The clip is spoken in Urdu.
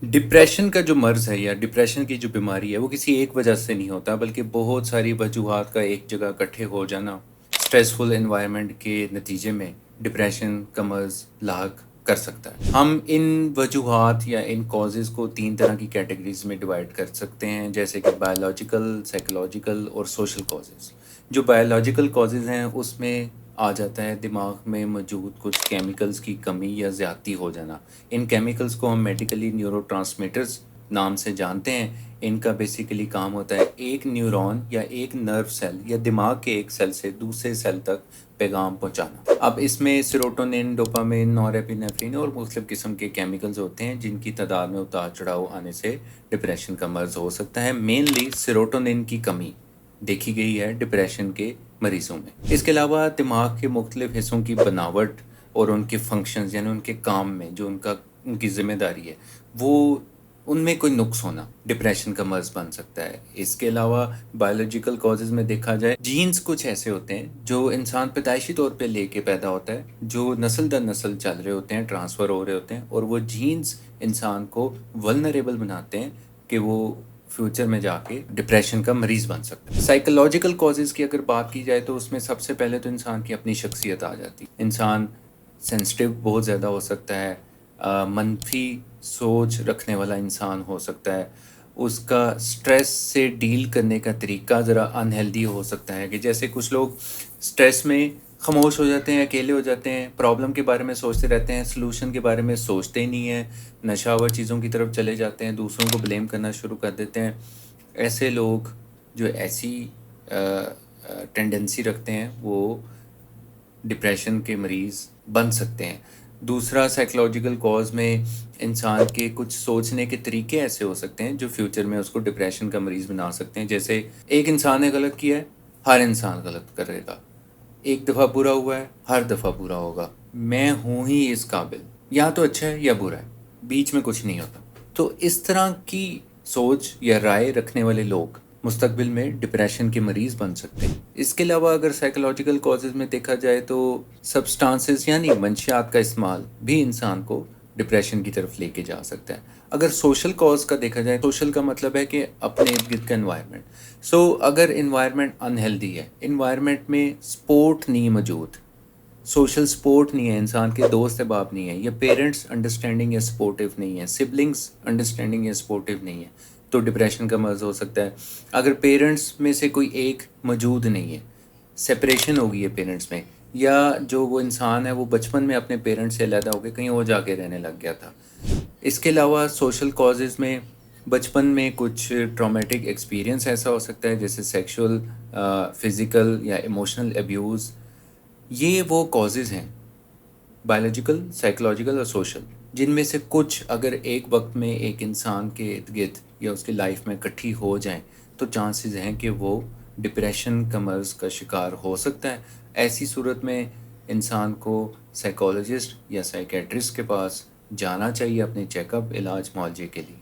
ڈپریشن کا جو مرض ہے یا ڈپریشن کی جو بیماری ہے وہ کسی ایک وجہ سے نہیں ہوتا، بلکہ بہت ساری وجوہات کا ایک جگہ اکٹھے ہو جانا اسٹریسفل انوائرمنٹ کے نتیجے میں ڈپریشن کا مرض لاحق کر سکتا ہے۔ ہم ان وجوہات یا ان کازز کو تین طرح کی کیٹیگریز میں ڈیوائڈ کر سکتے ہیں، جیسے کہ بایولوجیکل، سائیکولوجیکل اور سوشل کازز۔ جو بایولوجیکل کازز ہیں اس میں آ جاتا ہے دماغ میں موجود کچھ کیمیکلز کی کمی یا زیادتی ہو جانا۔ ان کیمیکلز کو ہم میڈیکلی نیورو ٹرانسمیٹرز نام سے جانتے ہیں۔ ان کا بیسیکلی کام ہوتا ہے ایک نیورون یا ایک نرو سیل یا دماغ کے ایک سیل سے دوسرے سیل تک پیغام پہنچانا۔ اب اس میں سیروٹونن، ڈوپامین، نور ایپینیفرین اور مختلف قسم کے کیمیکلز ہوتے ہیں جن کی تعداد میں اتار چڑھاؤ آنے سے ڈپریشن کا مرض ہو سکتا ہے۔ مینلی سیروٹونن کی کمی دیکھی گئی ہے ڈپریشن کے مریضوں میں۔ اس کے علاوہ دماغ کے مختلف حصوں کی بناوٹ اور ان کے فنکشنز یعنی ان کے کام میں جو ان کی ذمہ داری ہے وہ ان میں کوئی نقص ہونا ڈپریشن کا مرض بن سکتا ہے۔ اس کے علاوہ بایولوجیکل کازز میں دیکھا جائے، جینز کچھ ایسے ہوتے ہیں جو انسان پیدائشی طور پہ لے کے پیدا ہوتا ہے، جو نسل در نسل چل رہے ہوتے ہیں، ٹرانسفر ہو رہے ہوتے ہیں، اور وہ جینز انسان کو ولنریبل بناتے ہیں کہ وہ فیوچر میں جا کے ڈپریشن کا مریض بن سکتا ہے۔ سائیکولوجیکل کازز کی اگر بات کی جائے تو اس میں سب سے پہلے تو انسان کی اپنی شخصیت آ جاتی ہے۔ انسان سینسٹیو بہت زیادہ ہو سکتا ہے، منفی سوچ رکھنے والا انسان ہو سکتا ہے، اس کا سٹریس سے ڈیل کرنے کا طریقہ ذرا انہیلدی ہو سکتا ہے، کہ جیسے کچھ لوگ سٹریس میں خاموش ہو جاتے ہیں، اکیلے ہو جاتے ہیں، پرابلم کے بارے میں سوچتے رہتے ہیں، سلوشن کے بارے میں سوچتے ہی نہیں ہیں، نشہ آور چیزوں کی طرف چلے جاتے ہیں، دوسروں کو بلیم کرنا شروع کر دیتے ہیں۔ ایسے لوگ جو ایسی ٹینڈنسی رکھتے ہیں وہ ڈپریشن کے مریض بن سکتے ہیں۔ دوسرا سائیکولوجیکل کاز میں انسان کے کچھ سوچنے کے طریقے ایسے ہو سکتے ہیں جو فیوچر میں اس کو ڈپریشن کا مریض بنا سکتے ہیں۔ جیسے ایک انسان نے غلط کیا ہے، ہر انسان غلط کرے گا، ایک دفعہ برا ہوا ہے، ہر دفعہ برا ہوگا، میں ہوں ہی اس قابل، یا تو اچھا ہے یا برا ہے، بیچ میں کچھ نہیں ہوتا۔ تو اس طرح کی سوچ یا رائے رکھنے والے لوگ مستقبل میں ڈپریشن کے مریض بن سکتے ہیں۔ اس کے علاوہ اگر سائیکولوجیکل کازز میں دیکھا جائے تو سبسٹانسز یعنی منشیات کا استعمال بھی انسان کو ڈپریشن کی طرف لے کے جا سکتا ہے۔ اگر سوشل کاز کا دیکھا جائے، سوشل کا مطلب ہے کہ اپنے ارد گرد کا انوائرمنٹ۔ اگر انوائرمنٹ انہیلدی ہے، انوائرمنٹ میں سپورٹ نہیں موجود، سوشل سپورٹ نہیں ہے، انسان کے دوست احباب نہیں ہیں، یا پیرنٹس انڈرسٹینڈنگ یا سپورٹیو نہیں ہے، سبلنگس انڈرسٹینڈنگ یا سپورٹیو نہیں ہے، تو ڈپریشن کا مرض ہو سکتا ہے۔ اگر پیرنٹس میں سے کوئی ایک موجود نہیں ہے، سپریشن ہو گئی ہے پیرنٹس میں، یا جو وہ انسان ہے وہ بچپن میں اپنے پیرنٹس سے علیحدہ ہو کے کہیں اور جا کے رہنے لگ گیا تھا۔ اس کے علاوہ سوشل کازز میں بچپن میں کچھ ٹرامیٹک ایکسپیرینس ایسا ہو سکتا ہے، جیسے سیکشول، فزیکل یا ایموشنل ابیوز۔ یہ وہ کازز ہیں بایولوجیکل، سائیکولوجیکل اور سوشل، جن میں سے کچھ اگر ایک وقت میں ایک انسان کے ارد گرد یا اس کی لائف میں اکٹھی ہو جائیں تو چانسز ہیں کہ وہ ڈپریشن کا مرض کا شکار ہو سکتا ہے۔ ایسی صورت میں انسان کو سائیکالوجسٹ یا سائیکیٹرسٹ کے پاس جانا چاہیے اپنے چیک اپ، علاج معالجے کے لیے۔